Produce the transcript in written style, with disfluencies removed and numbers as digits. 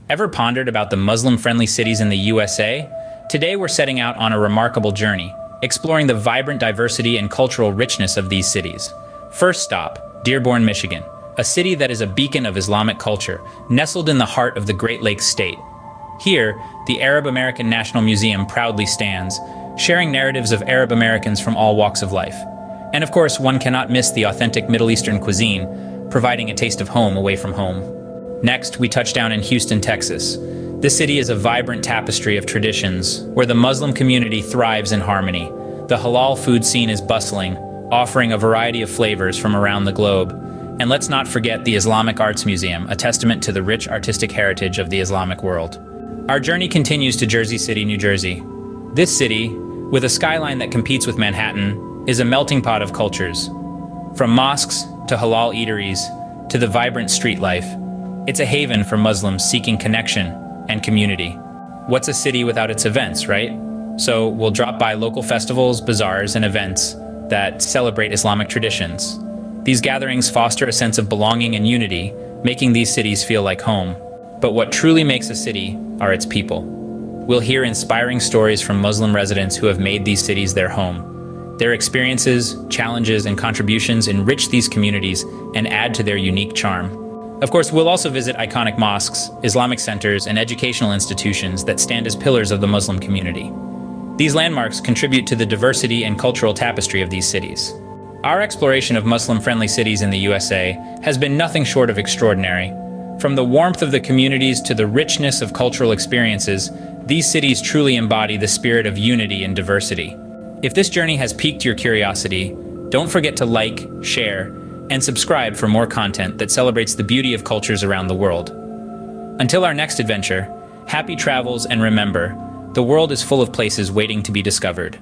Ever pondered about the Muslim-friendly cities in the USA? Today we're setting out on a remarkable journey, exploring the vibrant diversity and cultural richness of these cities. First stop, Dearborn, Michigan, a city that is a beacon of Islamic culture, nestled in the heart of the Great Lakes state. Here, the Arab American National Museum proudly stands, sharing narratives of Arab Americans from all walks of life. And of course, one cannot miss the authentic Middle Eastern cuisine, providing a taste of home away from home. Next, we touch down in Houston, Texas. This city is a vibrant tapestry of traditions, where the Muslim community thrives in harmony. The halal food scene is bustling, offering a variety of flavors from around the globe. And let's not forget the Islamic Arts Museum, a testament to the rich artistic heritage of the Islamic world. Our journey continues to Jersey City, New Jersey. This city, with a skyline that competes with Manhattan, is a melting pot of cultures. From mosques to halal eateries to the vibrant street life, it's a haven for Muslims seeking connection and community. What's a city without its events, right? So we'll drop by local festivals, bazaars, and events that celebrate Islamic traditions. These gatherings foster a sense of belonging and unity, making these cities feel like home. But what truly makes a city are its people. We'll hear inspiring stories from Muslim residents who have made these cities their home. Their experiences, challenges, and contributions enrich these communities and add to their unique charm. Of course, we'll also visit iconic mosques, Islamic centers, and educational institutions that stand as pillars of the Muslim community. These landmarks contribute to the diversity and cultural tapestry of these cities. Our exploration of Muslim-friendly cities in the USA has been nothing short of extraordinary. From the warmth of the communities to the richness of cultural experiences, these cities truly embody the spirit of unity and diversity. If this journey has piqued your curiosity, don't forget to like, share, and subscribe for more content that celebrates the beauty of cultures around the world. Until our next adventure, happy travels, and remember, the world is full of places waiting to be discovered.